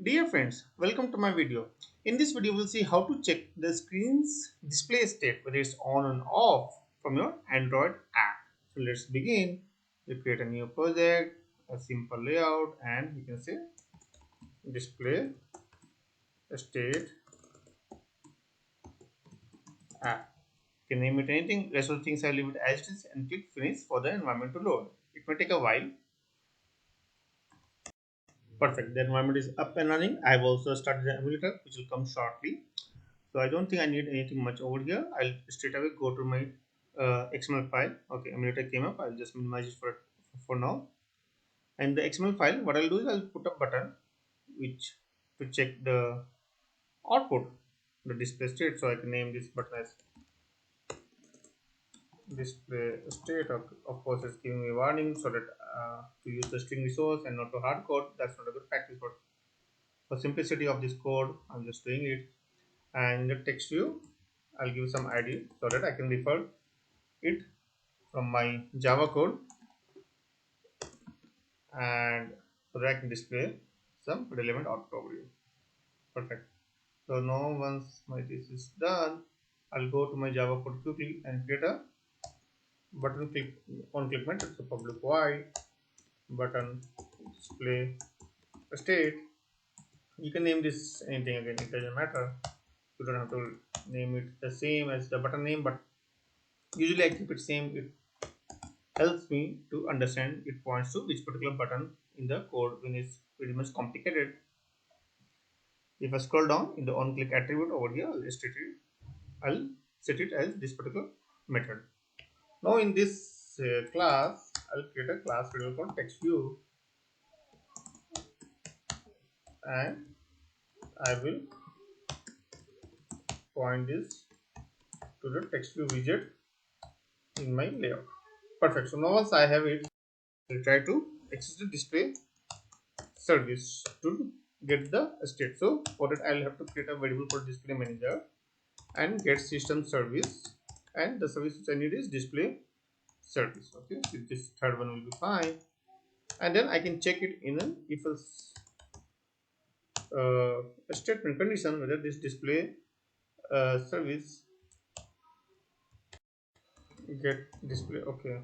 Dear friends, welcome to my video. In this video, we'll see how to check the screen's display state, whether it's on and off from your Android app. So let's begin. You create a new project, a simple layout, and you can say display state app. You can name it anything. Rest of the things I leave it as it is and click finish for the environment to load. It may take a while. Perfect. The environment is up and running. I have also started the emulator, which will come shortly. So I don't think I need anything much over here. I'll straight away go to my XML file. Okay, emulator came up. I'll just minimize it for now. And the XML file, what I'll do is I'll put a button which to check the output, the display state. So I can name this button as display state. Of course, it's giving me a warning so that to use the string resource and not to hard code. That's not a good practice, but for simplicity of this code, I'm just doing it. And the text view, I'll give some ID so that I can refer it from my Java code and so that I can display some relevant output over here. Perfect. So now once my this is done, I'll go to my Java code quickly and create a button click on click method. So public void button display state. You can name this anything again, it doesn't matter. You don't have to name it the same as the button name, but usually I keep it same. It helps me to understand it points to which particular button in the code when it's pretty much complicated. If I scroll down in the on click attribute over here, I'll set it as this particular method. Now in this class, I'll create a class variable called TextView, and I will point this to the TextView widget in my layout. Perfect. So now once I have it, I'll try to access the display service to get the state. So for that, I'll have to create a variable called DisplayManager and get system service, and the service which I need is display service. Okay, so this third one will be fine, and then I can check it in an if else statement condition whether this display service get display. Okay,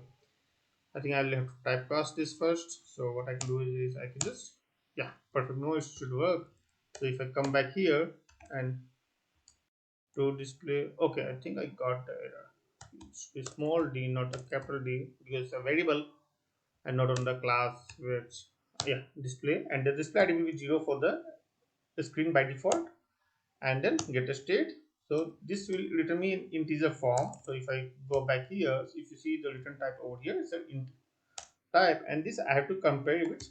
I think I'll have to typecast this first. So what I can do is I can just, yeah, perfect. No, it should work. So if I come back here and to display, okay, I think I got the error. It's a small d, not a capital D, because it's a variable and not on the class which, yeah, display, and the display ID will be 0 for the screen by default, and then get a state. So this will return me in integer form. So if I go back here, so if you see the return type over here, it's an int type, and this I have to compare it with.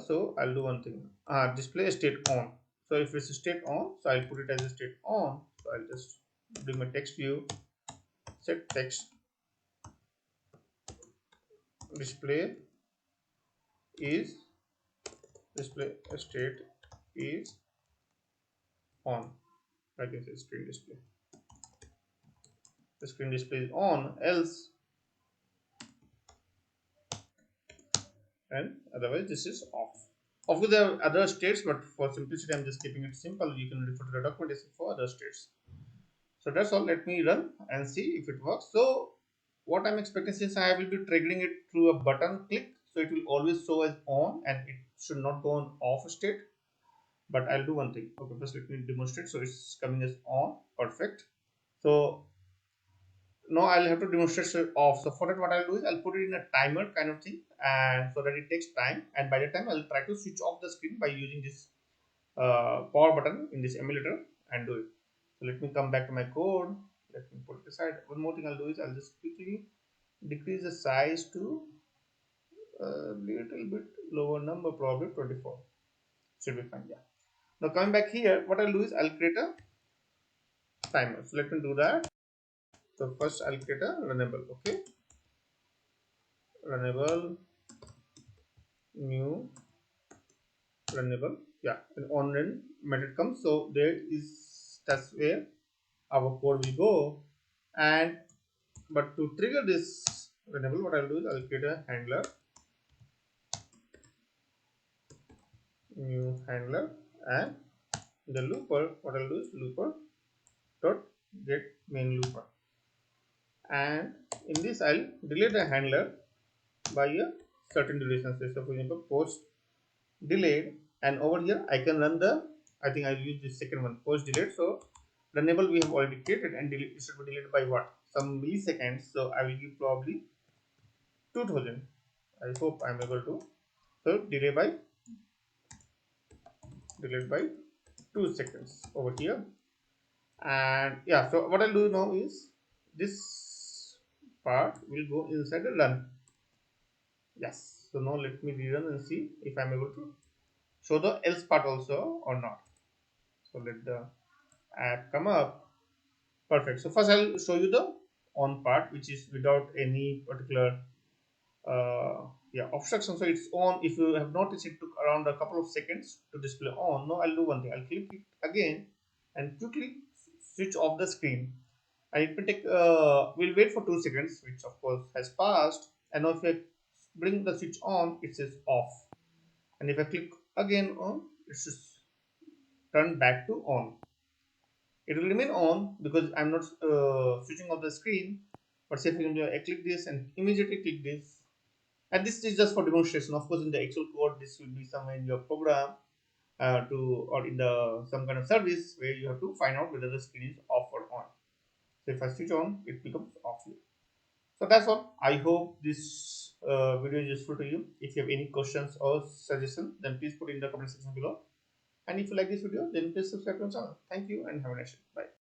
So I'll do one thing. Display state on. So if it's state on, so I'll put it as a state on. So I'll just do my text view, set text display is display state is on. I can say screen display. The screen display is on, else, and otherwise this is off. Of course, there are other states, but for simplicity, I'm just keeping it simple. You can refer to the documentation for other states. So that's all. Let me run and see if it works. So what I'm expecting, since I will be triggering it through a button click, so it will always show as on and it should not go on off state. But I'll do one thing. Okay, first let me demonstrate. So it's coming as on. Perfect. So now I'll have to demonstrate it off. So for that, what I'll do is I'll put it in a timer kind of thing, and so that it takes time. And by the time I'll try to switch off the screen by using this power button in this emulator and do it. So let me come back to my code. Let me put it aside. One more thing I'll do is I'll just quickly decrease the size to a little bit lower number, probably 24. Should be fine. Yeah. Now coming back here, what I'll do is I'll create a timer. So let me do that. So first I'll create a runnable. Okay. Runnable, new runnable. Yeah. And on run method comes. So there is, that's where our code will go. And but to trigger this runnable, what I'll do is I'll create a handler. new handler, and the looper, what I'll do is looper dot get main looper, and in this I'll delete the handler by a certain duration. So for example, post delayed, and over here I can run the, I think I'll use this second one, post delayed. So the enable we have already created, and delete, it should be delayed by what, some milliseconds. So I will give probably 2000. I hope I'm able to. So delay by 2 seconds over here. And yeah, so what I'll do now is this part will go inside the run. Yes, so now let me rerun and see if I'm able to show the else part also or not. So let the app come up. Perfect. So first I'll show you the on part, which is without any particular yeah, obstruction. So it's on. If you have noticed, it took around a couple of seconds to display on. Now I'll do one thing. I'll click it again and quickly switch off the screen, and it will take we'll wait for 2 seconds, which of course has passed. And now if I bring the switch on, it says off, and if I click again on, it's just turn back to on. It will remain on because I'm not switching off the screen. But say for example I click this and immediately click this, and this is just for demonstration. Of course in the actual code this will be somewhere in your program to, or in the some kind of service where you have to find out whether the screen is off or on. So if I switch on, it becomes off here. So that's all. I hope this video is useful to you. If you have any questions or suggestions, then please put in the comment section below. And if you like this video, then please subscribe to our channel. Thank you and have a nice day. Bye.